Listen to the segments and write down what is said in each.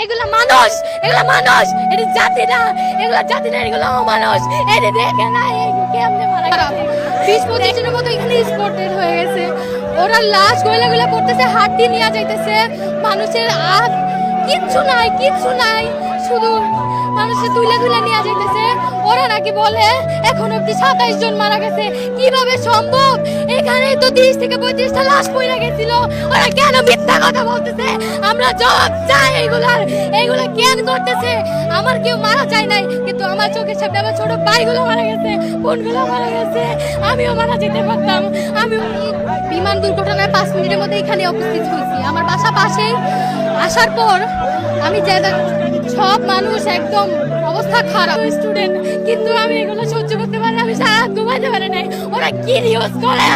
এগুলা মানুষ, এগুলা মানুষ, এটা জাতি না, এগুলা জাতি না, এগুলো মানুষ। এটা দেখে না কেমনে মারা গেছে। 20-25 জনের মতো এখানে স্পটেড হয়ে গেছে। ওরা লাশ গয়লা করতেছে, হাড্ডি নিয়ে যাইতেছে, মানুষের কিচ্ছু নাই, কিচ্ছু নাই, শুধু মানুষের তুলে নিয়ে যাইতেছে। ওরা নাকি বলে এখন অব্দি 27 জন মারা গেছে। কিভাবে সম্ভব? এখানে তো 30-35টা লাশ পড়ে গেছিল। ওরা কেন মিথ্যা কথা বলতেছে? আমরা জবাব চাই। এগুলা কেন করতেছে? আমার কেউ মারা যায় নাই, কিন্তু আমার চোখের সামনে আমার ছোট ভাইগুলো মারা গেছে, বোনগুলো মারা গেছে। আমিও মারা যেতে পারতাম। আমি বিমান দুর্ঘটনায় 5 মিনিটের মধ্যে এখানে উপস্থিত হয়েছি। আমার বাসা পাশেই। আসার পর আমি সব মানুষ একদম অবস্থা খারাপ, স্টুডেন্ট, কিন্তু আমি এগুলো সহ্য করতে পারি না। আমি সারা ঘুমাইতে পারি নাই। ওরা কি নিউজ করে?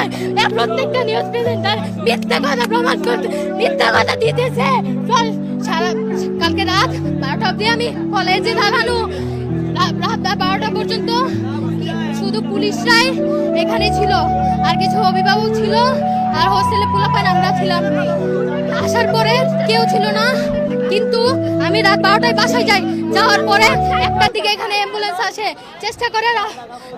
প্রত্যেকটা নিউজ প্রেজেন্টার মিথ্যা কথা প্রমাণ করতে, মিথ্যা কথা দিতেছে। সারা কালকে রাত 12টা অবধি আমি কলেজে দাঁড়ানো, রাত 12টা পর্যন্ত শুধু পুলিশরাই এখানে ছিল, আর কিছু অভিভাবক ছিল, আর হোস্টেলে পোলাপান আমরা ছিলাম। আসার পরে কেউ ছিল না, কিন্তু আমি রাত 12টায় বাসায় যাই। যাওয়ার পরে 1টার দিকে এখানে অ্যাম্বুলেন্স আসে, চেষ্টা করে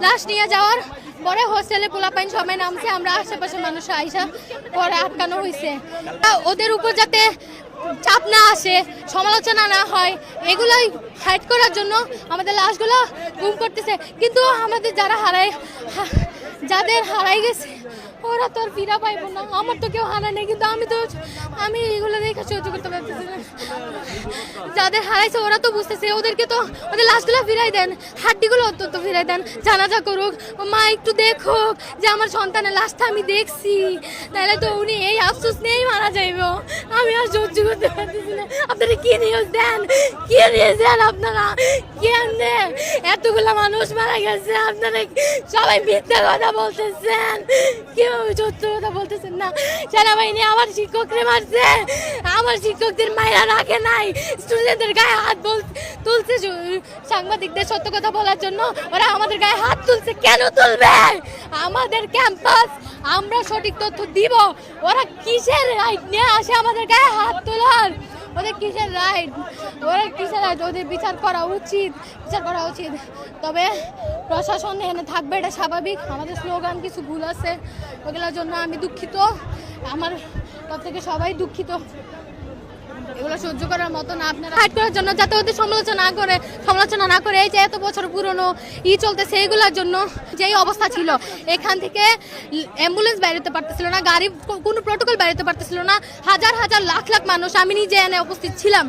লাশ নিয়ে যাওয়ার পরে হোস্টেলে পোলাপাইন সবাই নামছে। আমরা আশেপাশে মানুষ আইসা পরে আটকানো হয়েছে। ওদের উপর যাতে চাপ না আসে, সমালোচনা না হয়, এগুলাই হাইড করার জন্য আমাদের লাশগুলো গুম করতেছে। কিন্তু আমাদের যাদের হারাই গেছে ওরা তো আর ফিরা পাইবো না। আমার তো কেউ হারায় নেই, কিন্তু আমি এগুলো দেখে সহ্য করতে পারতেছি না। যাদের হারাইছে ওরা তো বুঝতেছে, ওদেরকে তো ওদের লাশগুলো ফিরাই দেন, হাড্ডিগুলো অন্তত ফিরাই দেন, জানাজা করুক, মা একটু দেখুক যে আমার সন্তানের লাশটা আমি দেখছি। তাহলে তো উনি এই আফসোস নিয়েই মারা যাইব। আমি আর সহ্য করতে পারতেছি না। আপনারা কি নিউজ দেন, কি নিউজ দেন? আপনারা কেমনে এতগুলা মানুষ মারা গেছে, আপনারা সবাই মিথ্যা কথা বলতেছেন, কেউ সত্য কথা বলতেছেন না। সেনাবাহিনী আমার শিক্ষককে মারছে, আমার শিক্ষকদের মায়েরা রাখে নাই, স্টুডেন্টদের গায়ে হাত তুলছে সাংবাদিকদের সত্য কথা বলার জন্য। ওরা আমাদের গায়ে হাত তুলছে, কেন তুলবে? আমাদের ক্যাম্পাস, আমরা সঠিক তথ্য দিব। ওরা কিসের রাইট নিয়ে আসে আমাদের গায়ে হাত তোলার? ওদের কিসের রাইট? ওরা কিসের রাইট? ওদের বিচার করা উচিত, বিচার করা উচিত। তবে প্রশাসন এখানে থাকবে, এটা স্বাভাবিক। আমাদের স্লোগান কিছু ভুল আছে, ওগুলোর জন্য আমি দুঃখিত। আমার তরফ থেকে সবাই দুঃখিত। এগুলো সহ্য করার মতো না। আপনারা হাইড করার জন্য, যাতে ওদের সমালোচনা না করে এই যে এত বছর পুরনো চলতেছে, এগুলোর জন্য যেই অবস্থা ছিল, এখান থেকে অ্যাম্বুলেন্স বেরোতে পারতেছিল না, গাড়ি কোনো প্রোটোকল বেরোতে পারতেছিল না, হাজার লাখ মানুষ, আমি নিজে এনে উপস্থিত ছিলাম।